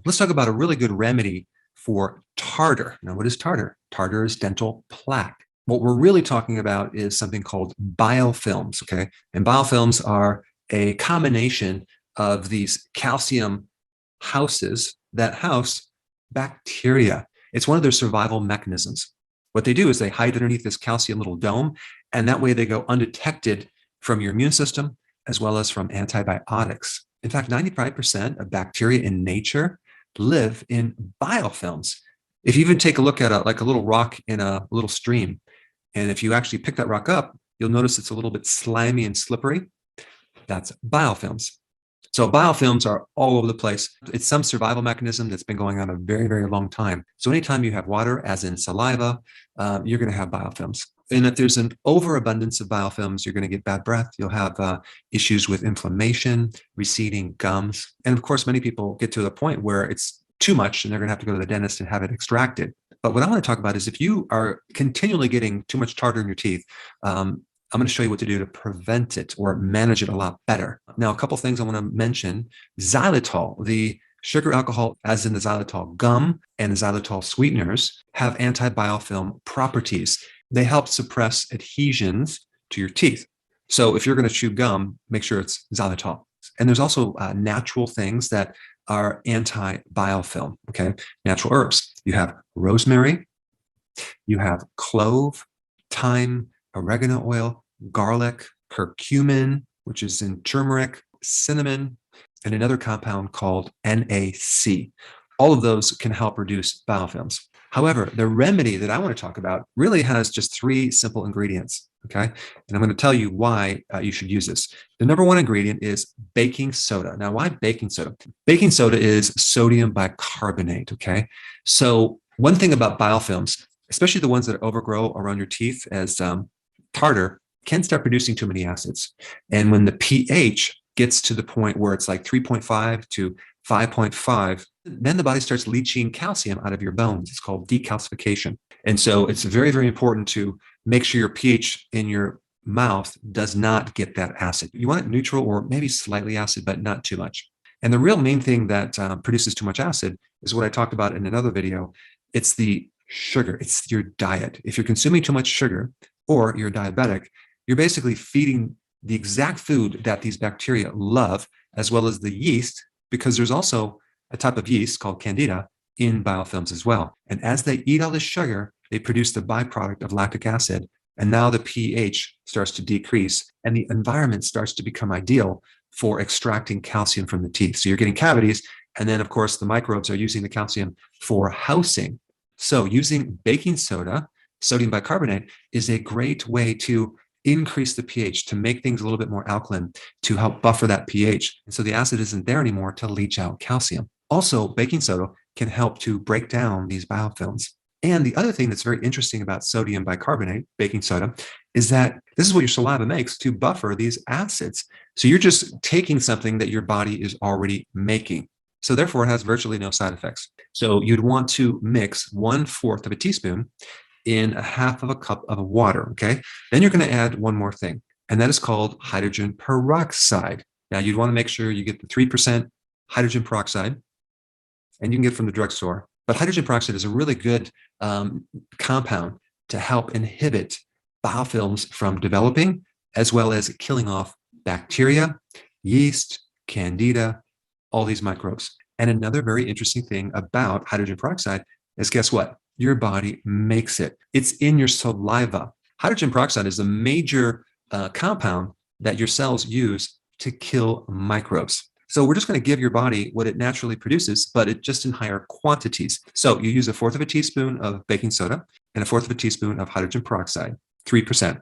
let's talk about a really good remedy for tartar. Now, what is tartar? Tartar is dental plaque. What we're really talking about is something called biofilms, okay? And biofilms are a combination of these calcium houses that house bacteria. It's one of their survival mechanisms. What they do is they hide underneath this calcium little dome, and that way they go undetected from your immune system as well as from antibiotics. In fact, 95% of bacteria in nature live in biofilms. If you even take a look at like a little rock in a little stream, and if you actually pick that rock up, you'll notice it's a little bit slimy and slippery. That's biofilms. So biofilms are all over the place. It's some survival mechanism that's been going on a very, very long time. So anytime you have water, as in saliva, you're going to have biofilms. And if there's an overabundance of biofilms, you're going to get bad breath. You'll have issues with inflammation, receding gums. And of course, many people get to the point where it's too much and they're going to have to go to the dentist and have it extracted. But what I want to talk about is if you are continually getting too much tartar in your teeth, I'm going to show you what to do to prevent it or manage it a lot better. Now, a couple of things I want to mention. Xylitol, the sugar alcohol, as in the xylitol gum and the xylitol sweeteners, have antibiofilm properties. They help suppress adhesions to your teeth. So if you're going to chew gum, make sure it's xylitol. And there's also natural things that are anti-biofilm, okay? Natural herbs. You have rosemary, you have clove, thyme, oregano oil, garlic, curcumin, which is in turmeric, cinnamon, and another compound called NAC. All of those can help reduce biofilms. However, the remedy that I want to talk about really has just 3 simple ingredients, okay? And I'm going to tell you why you should use this. The number 1 ingredient is baking soda. Now, why baking soda? Baking soda is sodium bicarbonate, okay? So one thing about biofilms, especially the ones that overgrow around your teeth as tartar, can start producing too many acids. And when the pH gets to the point where it's like 3.5 to 5.5, then the body starts leaching calcium out of your bones. It's called decalcification. And so it's very, very important to make sure your pH in your mouth does not get that acid. You want it neutral or maybe slightly acid, but not too much. And the real main thing that produces too much acid is what I talked about in another video. It's the sugar. It's your diet. If you're consuming too much sugar or you're diabetic, you're basically feeding the exact food that these bacteria love, as well as the yeast, because there's also a type of yeast called candida in biofilms as well. And as they eat all this sugar, they produce the byproduct of lactic acid. And now the pH starts to decrease and the environment starts to become ideal for extracting calcium from the teeth. So you're getting cavities. And then, of course, the microbes are using the calcium for housing. So using baking soda, sodium bicarbonate, is a great way to increase the pH, to make things a little bit more alkaline, to help buffer that pH. And so the acid isn't there anymore to leach out calcium. Also, baking soda can help to break down these biofilms. And the other thing that's very interesting about sodium bicarbonate, baking soda, is that this is what your saliva makes to buffer these acids. So you're just taking something that your body is already making. So therefore, it has virtually no side effects. So you'd want to mix 1/4 of a teaspoon in a 1/2 of a cup of water, okay? Then you're going to add one more thing, and that is called hydrogen peroxide. Now, you'd want to make sure you get the 3% hydrogen peroxide, and you can get it from the drugstore. But hydrogen peroxide is a really good compound to help inhibit biofilms from developing, as well as killing off bacteria, yeast, candida, all these microbes. And another very interesting thing about hydrogen peroxide is, guess what? Your body makes it. It's in your saliva. Hydrogen peroxide is a major compound that your cells use to kill microbes. So we're just going to give your body what it naturally produces, but it just in higher quantities. So you use 1/4 of a teaspoon of baking soda and 1/4 of a teaspoon of hydrogen peroxide, 3%.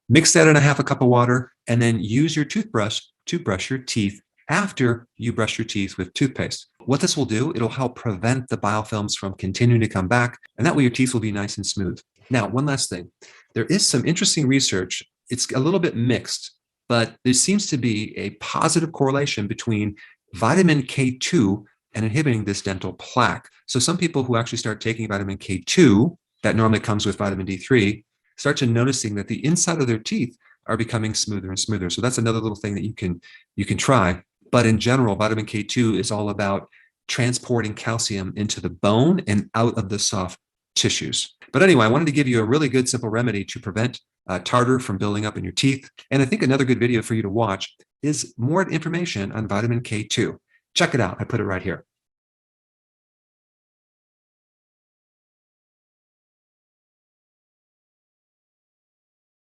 Mix that in a 1/2 a cup of water, and then use your toothbrush to brush your teeth after you brush your teeth with toothpaste. What this will do, it'll help prevent the biofilms from continuing to come back, and that way your teeth will be nice and smooth. Now, one last thing. There is some interesting research. It's a little bit mixed, but there seems to be a positive correlation between vitamin K2 and inhibiting this dental plaque. So some people who actually start taking vitamin K2, that normally comes with vitamin D3, start to noticing that the inside of their teeth are becoming smoother and smoother. So that's another little thing that you can try. But in general, vitamin K2 is all about transporting calcium into the bone and out of the soft tissues. But anyway, I wanted to give you a really good simple remedy to prevent tartar from building up in your teeth. And I think another good video for you to watch is more information on vitamin K2. Check it out. I put it right here.